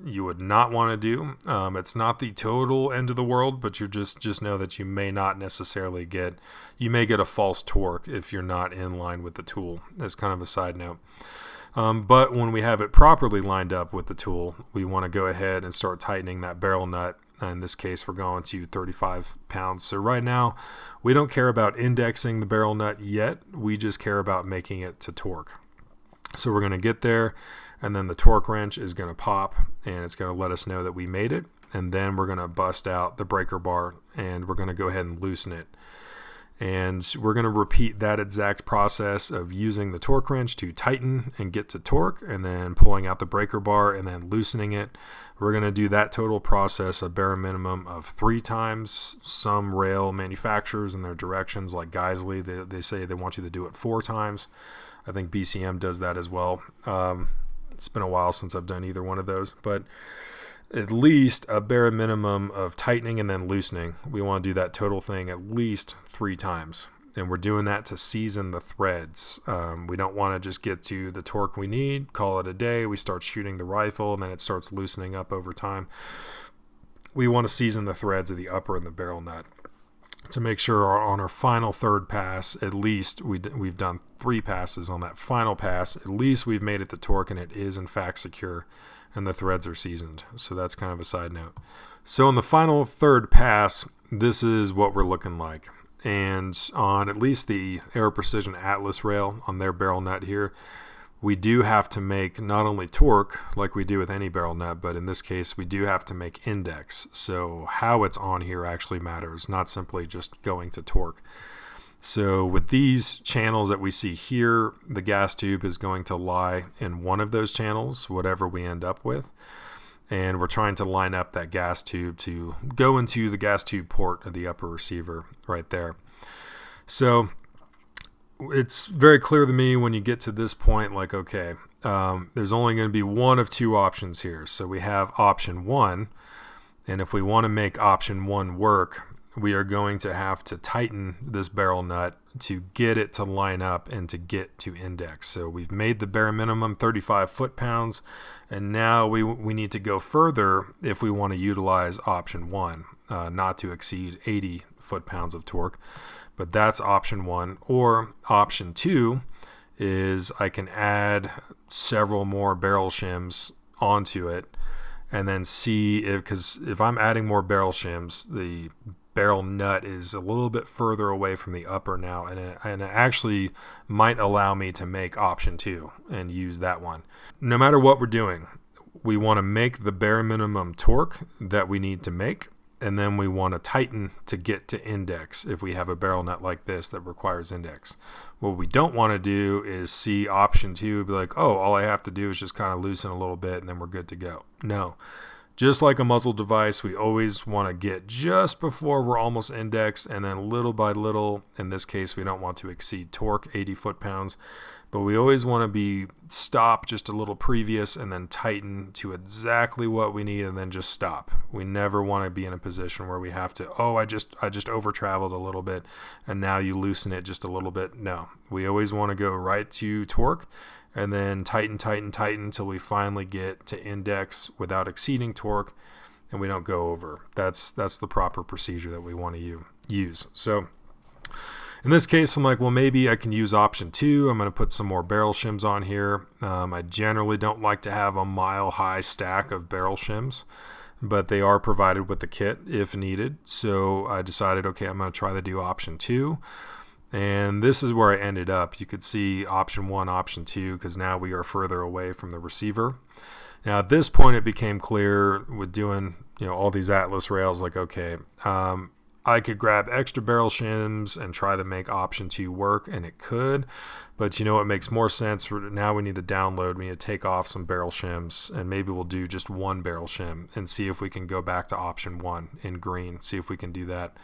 you would not want to do. It's not the total end of the world, but you just know that you may not necessarily you may get a false torque if you're not in line with the tool. That's kind of a side note. But when we have it properly lined up with the tool, we want to go ahead and start tightening that barrel nut. In this case, we're going to 35 pounds. So right now, we don't care about indexing the barrel nut yet. We just care about making it to torque. So we're going to get there, and then the torque wrench is going to pop, and it's going to let us know that we made it. And then we're going to bust out the breaker bar, and we're going to go ahead and loosen it. And we're going to repeat that exact process of using the torque wrench to tighten and get to torque, and then pulling out the breaker bar and then loosening it. We're going to do that total process a bare minimum of 3 times. Some rail manufacturers and their directions, like Geisley, they say they want you to do it 4 times. I think BCM does that as well. It's been a while since I've done either one of those, but at least a bare minimum of tightening and then loosening. We want to do that total thing at least 3 times. And we're doing that to season the threads. We don't want to just get to the torque we need, call it a day. We start shooting the rifle, and then it starts loosening up over time. We want to season the threads of the upper and the barrel nut to make sure on our final 3rd pass, at least we've done 3 passes. On that final pass, at least we've made it to torque, and it is in fact secure, and the threads are seasoned. So that's kind of a side note. So on the final 3rd pass, this is what we're looking like. And on at least the Aero Precision Atlas rail, on their barrel nut here, we do have to make not only torque like we do with any barrel nut, but in this case we do have to make index. So how it's on here actually matters, not simply just going to torque. So with these channels that we see here, the gas tube is going to lie in one of those channels, whatever we end up with. And we're trying to line up that gas tube to go into the gas tube port of the upper receiver right there. So it's very clear to me when you get to this point, like, okay, there's only going to be one of 2 options here. So we have option 1, and if we want to make option 1 work, we are going to have to tighten this barrel nut to get it to line up and to get to index. So we've made the bare minimum 35 foot-pounds, and now we need to go further if we want to utilize option 1, not to exceed 80 foot-pounds of torque. But that's option 1. Or option 2 is I can add several more barrel shims onto it and then see because if I'm adding more barrel shims, the barrel nut is a little bit further away from the upper now, and it actually might allow me to make option 2 and use that one. No matter what we're doing, we want to make the bare minimum torque that we need to make, and then we want to tighten to get to index if we have a barrel nut like this that requires index. What we don't want to do is see option 2 and be like, oh, all I have to do is just kind of loosen a little bit and then we're good to go. No. Just like a muzzle device, we always want to get just before we're almost indexed, and then little by little, in this case, we don't want to exceed torque, 80 foot-pounds, but we always want to be stop just a little previous and then tighten to exactly what we need and then just stop. We never want to be in a position where we have to, oh, I just over-traveled a little bit, and now you loosen it just a little bit. No, we always want to go right to torque, and then tighten until we finally get to index without exceeding torque, and we don't go over. That's the proper procedure that we want to use. So in this case, I'm like, well, maybe I can use option 2. I'm going to put some more barrel shims on here. I generally don't like to have a mile-high stack of barrel shims, but they are provided with the kit if needed. So I decided, okay, I'm going to try to do option 2. And this is where I ended up. You could see option 1, option 2, because now we are further away from the receiver. Now at this point, it became clear with doing all these Atlas rails, like, okay, I could grab extra barrel shims and try to make option 2 work, and it could, but you know what makes more sense? Now we need to download, we need to take off some barrel shims, and maybe we'll do just one barrel shim and see if we can go back to option 1 in green, see if we can do that.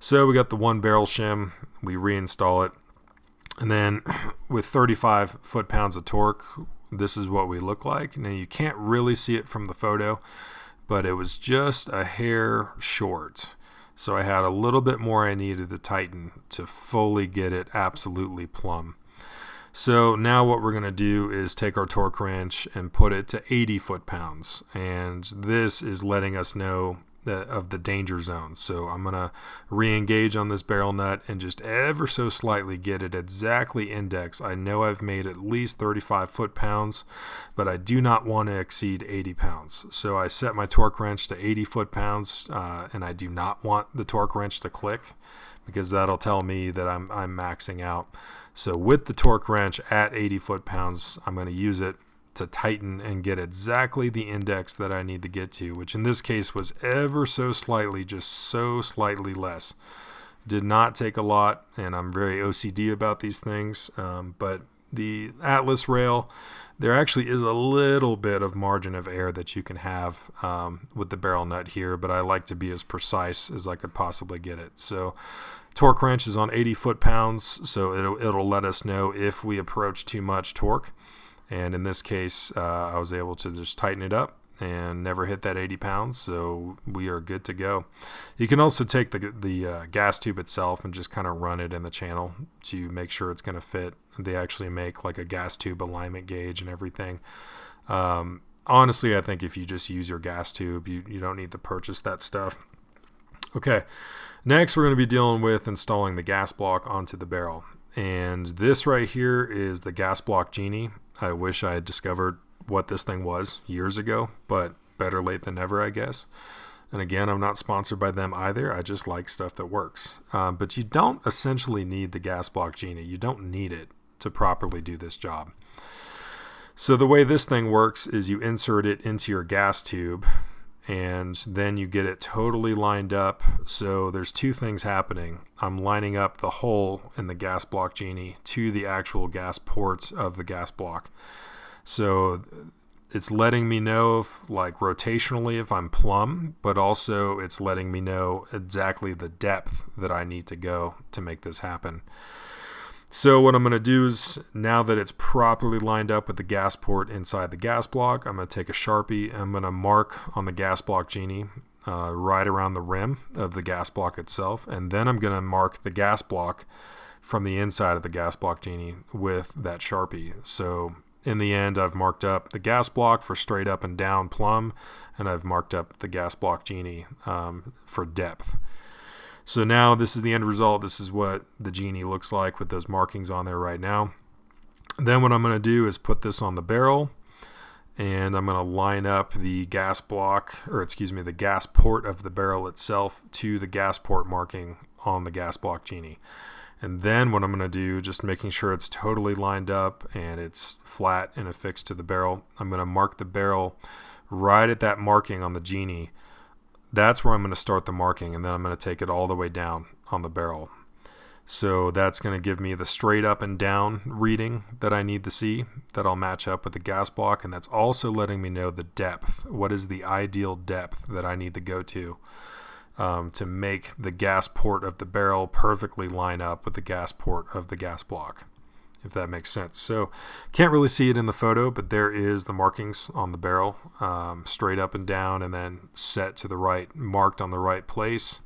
So we got the 1 barrel shim, we reinstall it, and then with 35 foot-pounds of torque, this is what we look like. Now you can't really see it from the photo, but it was just a hair short. So I had a little bit more I needed to tighten to fully get it absolutely plumb. So now what we're going to do is take our torque wrench and put it to 80 foot-pounds. And this is letting us know of the danger zone. So I'm going to re-engage on this barrel nut and just ever so slightly get it exactly index. I know I've made at least 35 foot-pounds, but I do not want to exceed 80 pounds. So I set my torque wrench to 80 foot-pounds, and I do not want the torque wrench to click because that'll tell me that I'm maxing out. So with the torque wrench at 80 foot-pounds, I'm going to use it to tighten and get exactly the index that I need to get to, which in this case was ever so slightly, just so slightly less. Did not take a lot, and I'm very OCD about these things, but the Atlas rail, there actually is a little bit of margin of error that you can have with the barrel nut here, but I like to be as precise as I could possibly get it. So torque wrench is on 80 foot-pounds, so it'll let us know if we approach too much torque. And in this case, I was able to just tighten it up and never hit that 80 pounds, so we are good to go. You can also take the gas tube itself and just kind of run it in the channel to make sure it's going to fit. They actually make like a gas tube alignment gauge and everything. Honestly, I think if you just use your gas tube, you don't need to purchase that stuff. Okay, next we're going to be dealing with installing the gas block onto the barrel. And this right here is the gas block Genie. I wish I had discovered what this thing was years ago, but better late than never, I guess. And again, I'm not sponsored by them either. I just like stuff that works. But you don't essentially need the gas block Genie. You don't need it to properly do this job. So the way this thing works is you insert it into your gas tube, and then you get it totally lined up. So there's two things happening. I'm lining up the hole in the gas block Genie to the actual gas port of the gas block. So it's letting me know if, like, rotationally if I'm plumb, but also it's letting me know exactly the depth that I need to go to make this happen. So what I'm going to do is, now that it's properly lined up with the gas port inside the gas block, I'm going to take a Sharpie. I'm going to mark on the gas block Genie right around the rim of the gas block itself. And then I'm going to mark the gas block from the inside of the gas block Genie with that Sharpie. So in the end, I've marked up the gas block for straight up and down plumb, and I've marked up the gas block Genie for depth. So now this is the end result. This is what the Genie looks like with those markings on there right now. Then what I'm going to do is put this on the barrel, and I'm going to line up the gas block, or excuse me, the gas port of the barrel itself to the gas port marking on the gas block Genie. And then what I'm going to do, just making sure it's totally lined up and it's flat and affixed to the barrel, I'm going to mark the barrel right at that marking on the Genie. That's where I'm going to start the marking, and then I'm going to take it all the way down on the barrel. So that's going to give me the straight up and down reading that I need to see, that I'll match up with the gas block, and that's also letting me know the depth. What is the ideal depth that I need to go to make the gas port of the barrel perfectly line up with the gas port of the gas block, if that makes sense. So can't really see it in the photo, but there is the markings on the barrel, straight up and down, and then set to the right, marked on the right place.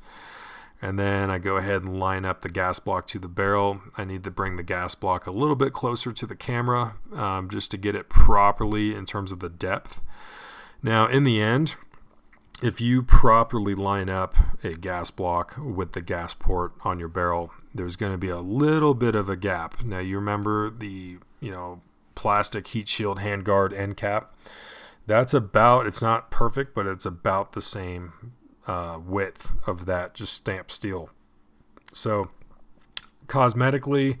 And then I go ahead and line up the gas block to the barrel. I need to bring the gas block a little bit closer to the camera just to get it properly in terms of the depth. Now in the end, if you properly line up a gas block with the gas port on your barrel, there's going to be a little bit of a gap. Now you remember the plastic heat shield handguard end cap. That's about, it's not perfect, but it's about the same width of that just stamped steel. So cosmetically,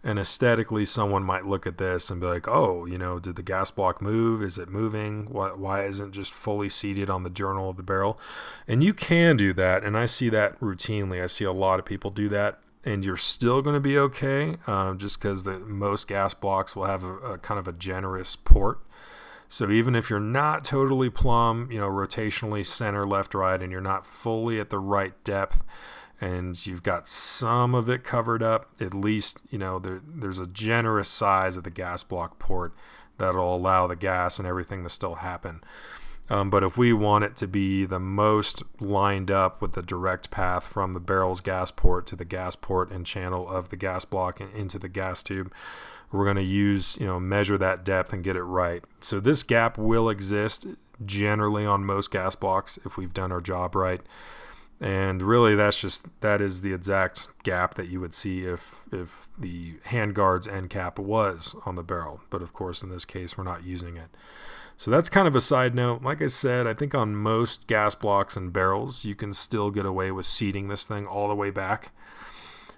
And aesthetically, someone might look at this and be like, oh, did the gas block move? Is it moving? Why isn't it just fully seated on the journal of the barrel? And you can do that, and I see that routinely. I see a lot of people do that, and you're still going to be okay, just because most gas blocks will have a kind of a generous port. So even if you're not totally plumb, rotationally center, left, right, and you're not fully at the right depth, and you've got some of it covered up, at least, there's a generous size of the gas block port that'll allow the gas and everything to still happen. But if we want it to be the most lined up with the direct path from the barrel's gas port to the gas port and channel of the gas block and into the gas tube, we're going to use, measure that depth and get it right. So this gap will exist generally on most gas blocks if we've done our job right. And really, that is the exact gap that you would see if the handguard's end cap was on the barrel. But of course, in this case, we're not using it. So that's kind of a side note. Like I said, I think on most gas blocks and barrels, you can still get away with seating this thing all the way back.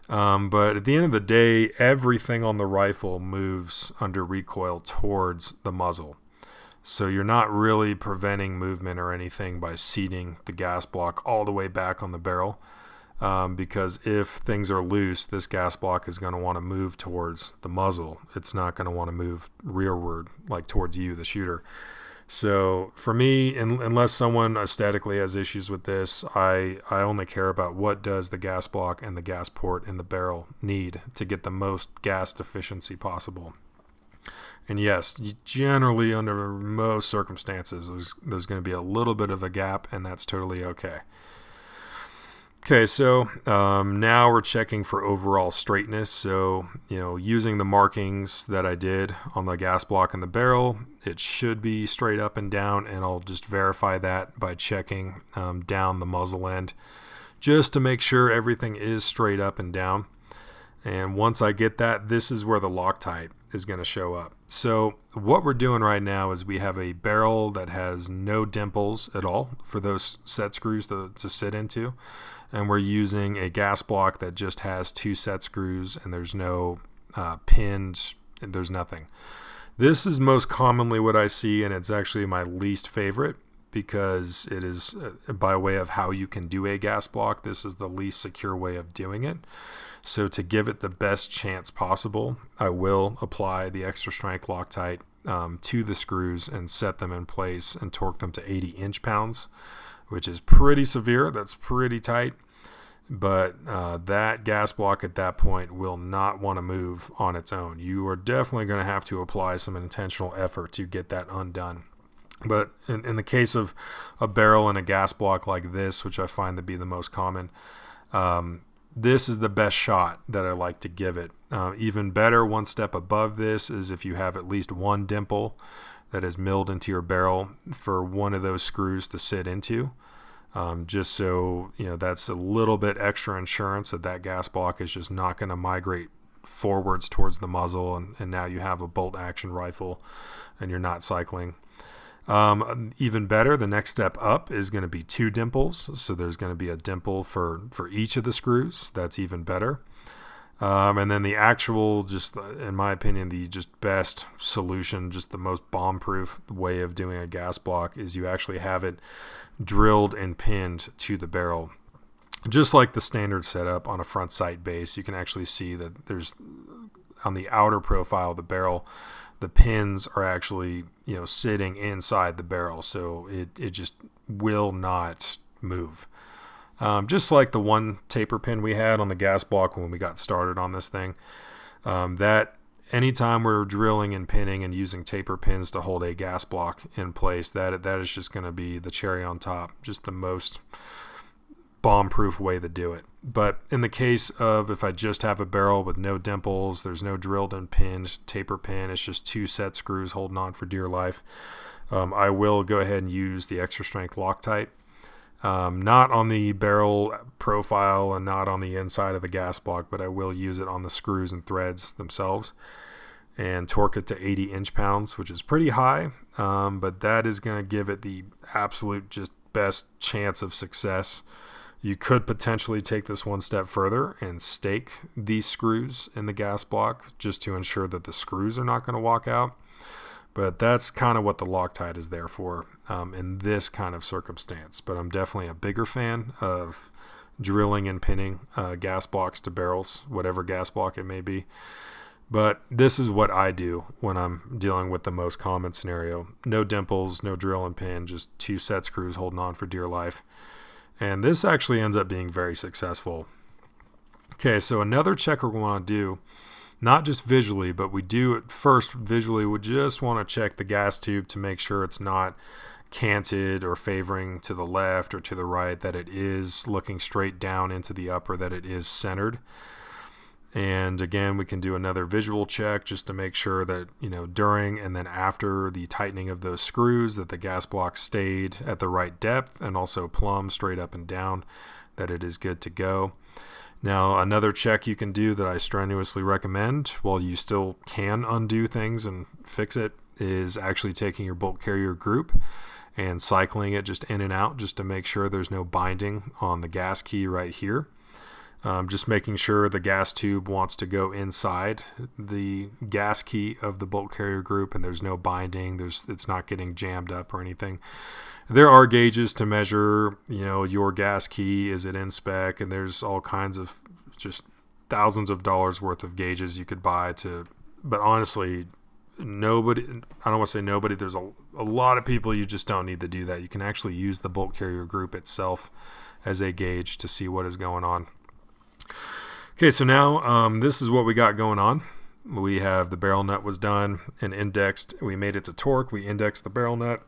But at the end of the day, everything on the rifle moves under recoil towards the muzzle. So you're not really preventing movement or anything by seating the gas block all the way back on the barrel, because if things are loose, this gas block is going to want to move towards the muzzle. It's not going to want to move rearward, like towards you, the shooter. So for me, unless someone aesthetically has issues with this, I only care about what does the gas block and the gas port in the barrel need to get the most gas efficiency possible. And yes, generally under most circumstances, there's going to be a little bit of a gap, and that's totally okay. Okay, so now we're checking for overall straightness. So, using the markings that I did on the gas block and the barrel, it should be straight up and down, and I'll just verify that by checking down the muzzle end, just to make sure everything is straight up and down. And once I get that, this is where the Loctite is going to show up. So what we're doing right now is we have a barrel that has no dimples at all for those set screws to sit into. And we're using a gas block that just has 2 set screws, and there's no pins, and there's nothing. This is most commonly what I see, and it's actually my least favorite because it is, by way of how you can do a gas block, this is the least secure way of doing it. So to give it the best chance possible, I will apply the extra strength Loctite to the screws and set them in place and torque them to 80 inch-pounds, which is pretty severe. That's pretty tight. But that gas block at that point will not want to move on its own. You are definitely going to have to apply some intentional effort to get that undone. But in the case of a barrel and a gas block like this, which I find to be the most common, this is the best shot that I like to give it. Even better, one step above this is if you have at least one dimple that is milled into your barrel for one of those screws to sit into. Just so, that's a little bit extra insurance that gas block is just not going to migrate forwards towards the muzzle, and now you have a bolt action rifle and you're not cycling. Even better, the next step up is going to be 2 dimples. So there's going to be a dimple for each of the screws. That's even better. And then the actual, just in my opinion, the just best solution, just the most bomb-proof way of doing a gas block is you actually have it drilled and pinned to the barrel. Just like the standard setup on a front sight base, you can actually see that there's, on the outer profile of the barrel, the pins are actually, sitting inside the barrel. So it just will not move. Just like the one taper pin we had on the gas block when we got started on this thing, that anytime we're drilling and pinning and using taper pins to hold a gas block in place, that is just going to be the cherry on top, just the most bomb-proof way to do it. But in the case of if I just have a barrel with no dimples, there's no drilled and pinned taper pin, it's just 2 set screws holding on for dear life, I will go ahead and use the extra strength Loctite. Not on the barrel profile and not on the inside of the gas block, but I will use it on the screws and threads themselves and torque it to 80 inch-pounds, which is pretty high, but that is going to give it the absolute just best chance of success You could potentially take this one step further and stake these screws in the gas block just to ensure that the screws are not going to walk out. But that's kind of what the Loctite is there for in this kind of circumstance. But I'm definitely a bigger fan of drilling and pinning gas blocks to barrels, whatever gas block it may be. But this is what I do when I'm dealing with the most common scenario. No dimples, no drill and pin, just 2 set screws holding on for dear life. And this actually ends up being very successful. Okay, so another check we're going to do, not just visually, but we do it first visually. We just want to check the gas tube to make sure it's not canted or favoring to the left or to the right, that it is looking straight down into the upper, that it is centered. And again, we can do another visual check just to make sure that, during and then after the tightening of those screws, that the gas block stayed at the right depth and also plumb straight up and down, that it is good to go. Now, another check you can do that I strenuously recommend while you still can undo things and fix it is actually taking your bolt carrier group and cycling it just in and out just to make sure there's no binding on the gas key right here. Just making sure the gas tube wants to go inside the gas key of the bolt carrier group and there's no binding. It's not getting jammed up or anything. There are gauges to measure, your gas key. Is it in spec? And there's all kinds of just thousands of dollars worth of gauges you could buy but honestly, I don't want to say nobody. There's a lot of people you just don't need to do that. You can actually use the bolt carrier group itself as a gauge to see what is going on. Okay, so now this is what we got going on. We have the barrel nut was done and indexed. We made it to torque. We indexed the barrel nut.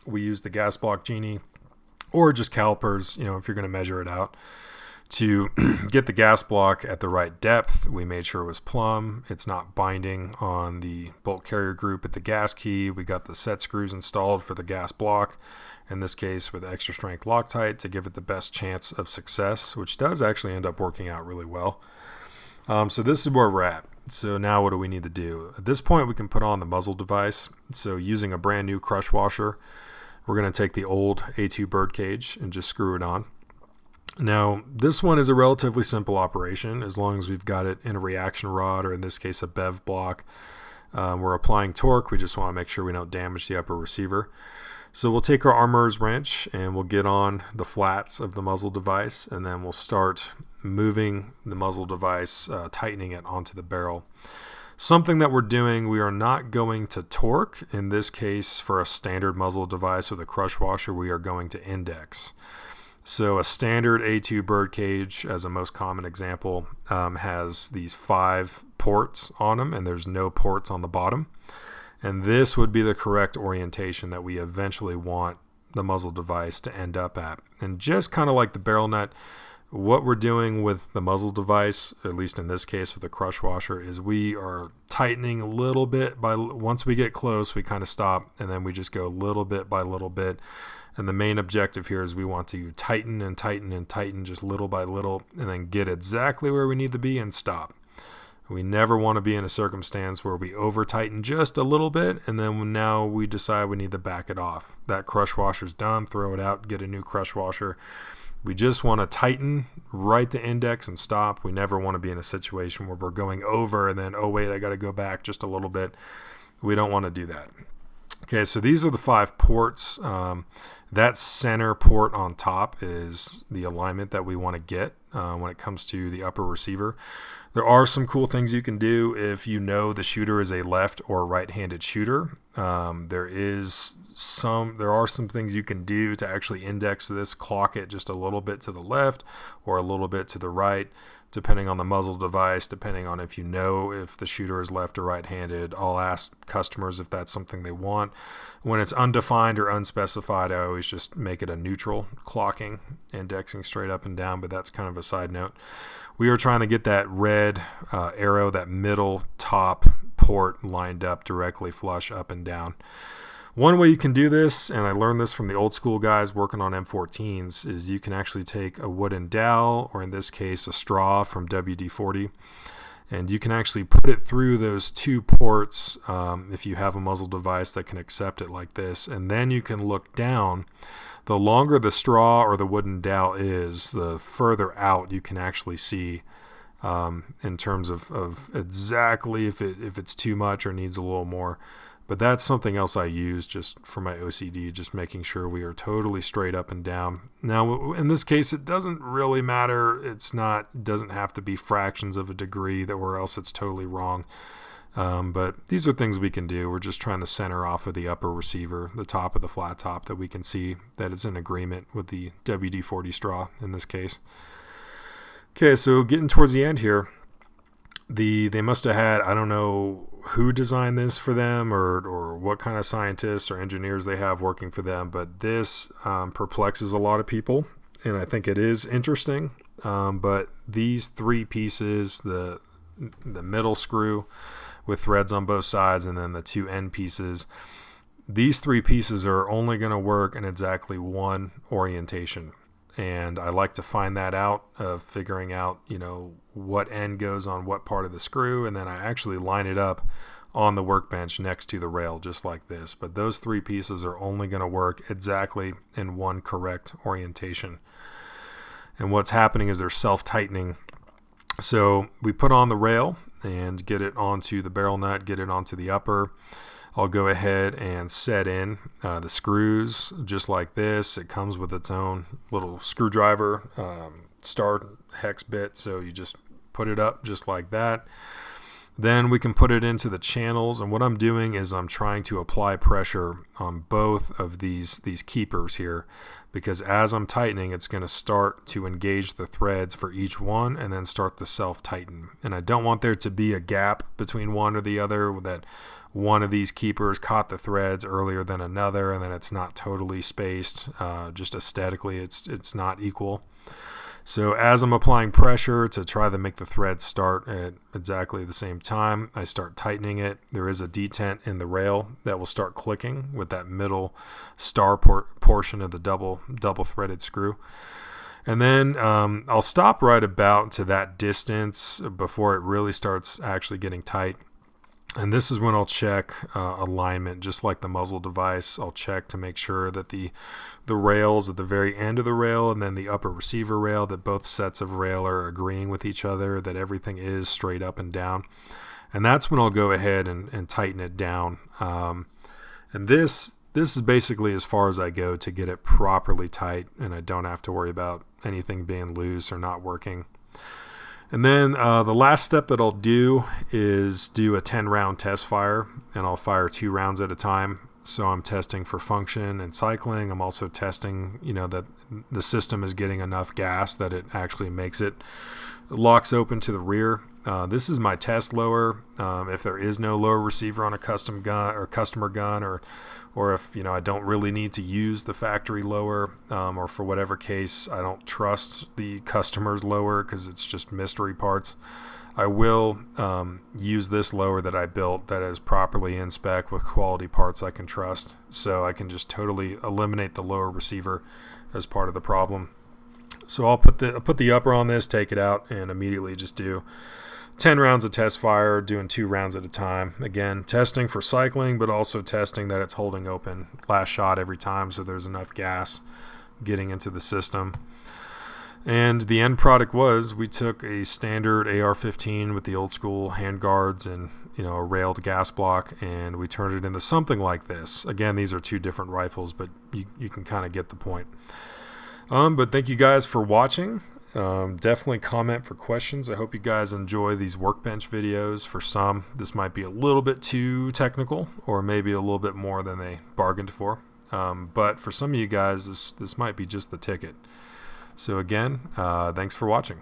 We used the gas block genie or just calipers, if you're going to measure it out, to get the gas block at the right depth. We made sure it was plumb. It's not binding on the bolt carrier group at the gas key. We got the set screws installed for the gas block, in this case with extra strength Loctite, to give it the best chance of success, which does actually end up working out really well. So this is where we're at. So now what do we need to do? At this point, we can put on the muzzle device. So using a brand new crush washer, we're going to take the old A2 bird cage and just screw it on. Now, this one is a relatively simple operation as long as we've got it in a reaction rod, or in this case, a bev block. We're applying torque. We just want to make sure we don't damage the upper receiver. So we'll take our armorer's wrench and we'll get on the flats of the muzzle device, and then we'll start moving the muzzle device, tightening it onto the barrel. Something that we're doing, we are not going to torque. In this case, for a standard muzzle device with a crush washer, we are going to index. So a standard A2 bird cage, as a most common example, has these 5 ports on them, and there's no ports on the bottom. And this would be the correct orientation that we eventually want the muzzle device to end up at. And just kind of like the barrel nut, what we're doing with the muzzle device, at least in this case with the crush washer, is we are tightening a little bit once we get close, we kind of stop, and then we just go little bit by little bit. And the main objective here is we want to tighten and tighten and tighten just little by little, and then get exactly where we need to be and stop. We never want to be in a circumstance where we over tighten just a little bit and then now we decide we need to back it off. That crush washer's done, throw it out, get a new crush washer. We just want to tighten right the index and stop. We never want to be in a situation where we're going over and then, oh wait, I got to go back just a little bit. We don't want to do that. Okay, so these are the 5 ports. That center port on top is the alignment that we want to get when it comes to the upper receiver. There are some cool things you can do if you know the shooter is a left or right-handed shooter. There are some things you can do to actually index this, clock it just a little bit to the left or a little bit to the right, depending on the muzzle device, depending on if you know if the shooter is left or right-handed. I'll ask customers if that's something they want. When it's undefined or unspecified, I always just make it a neutral clocking, indexing straight up and down, but that's kind of a side note. We are trying to get that red arrow, that middle top port lined up directly flush up and down. One way you can do this, and I learned this from the old school guys working on M14s, is you can actually take a wooden dowel, or in this case a straw from WD-40, and you can actually put it through those 2 ports if you have a muzzle device that can accept it like this, and then you can look down the longer the straw or the wooden dowel is, the further out you can actually see in terms of exactly if it's too much or needs a little more. But that's something else I use just for my OCD, just making sure we are totally straight up and down. Now, in this case, it doesn't really matter. It doesn't have to be fractions of a degree, or else it's totally wrong. But these are things we can do. We're just trying to center off of the upper receiver, the top of the flat top, that we can see that it's in agreement with the WD-40 straw in this case. Okay, so getting towards the end here, they must have had, I don't know who designed this for them or what kind of scientists or engineers they have working for them, but this perplexes a lot of people, and I think it is interesting. But these three pieces, the middle screw with threads on both sides, and then the two end pieces, these three pieces are only going to work in exactly one orientation. And I like to find that out, figuring out, what end goes on what part of the screw, and then I actually line it up on the workbench next to the rail, just like this. But those three pieces are only going to work exactly in one correct orientation. And what's happening is they're self-tightening. So we put on the rail and get it onto the barrel nut, get it onto the upper. I'll go ahead and set in the screws just like this. It comes with its own little screwdriver star hex bit, so you just put it up just like that. Then we can put it into the channels, and what I'm doing is I'm trying to apply pressure on both of these keepers here, because as I'm tightening, it's going to start to engage the threads for each one and then start to self-tighten. And I don't want there to be a gap between one or the other, that one of these keepers caught the threads earlier than another, and then it's not totally spaced. Just aesthetically, it's not equal. So as I'm applying pressure to try to make the threads start at exactly the same time, I start tightening it. There is a detent in the rail that will start clicking with that middle star portion of the double threaded screw. And then I'll stop right about to that distance before it really starts actually getting tight. And this is when I'll check alignment, just like the muzzle device. I'll check to make sure that the rails at the very end of the rail and then the upper receiver rail, that both sets of rail are agreeing with each other, that everything is straight up and down. And that's when I'll go ahead and tighten it down. And this is basically as far as I go to get it properly tight, and I don't have to worry about anything being loose or not working. And then the last step that I'll do is do a 10-round test fire, and I'll fire 2 rounds at a time. So I'm testing for function and cycling. I'm also testing, that the system is getting enough gas that it actually makes it locks open to the rear. This is my test lower. If there is no lower receiver on a custom gun or customer gun, or if I don't really need to use the factory lower, or for whatever case I don't trust the customer's lower because it's just mystery parts, I will use this lower that I built that is properly in spec with quality parts I can trust, so I can just totally eliminate the lower receiver as part of the problem. So I'll put the upper on this, take it out, and immediately just do 10 rounds of test fire, doing 2 rounds at a time. Again, testing for cycling, but also testing that it's holding open last shot every time, so there's enough gas getting into the system. And the end product was, we took a standard AR15 with the old school hand guards and a railed gas block, and we turned it into something like this. Again, these are 2 different rifles, but you can kind of get the point. But thank you guys for watching. Definitely comment for questions. I hope you guys enjoy these workbench videos. For some, this might be a little bit too technical, or maybe a little bit more than they bargained for. But for some of you guys, this might be just the ticket. So again, thanks for watching.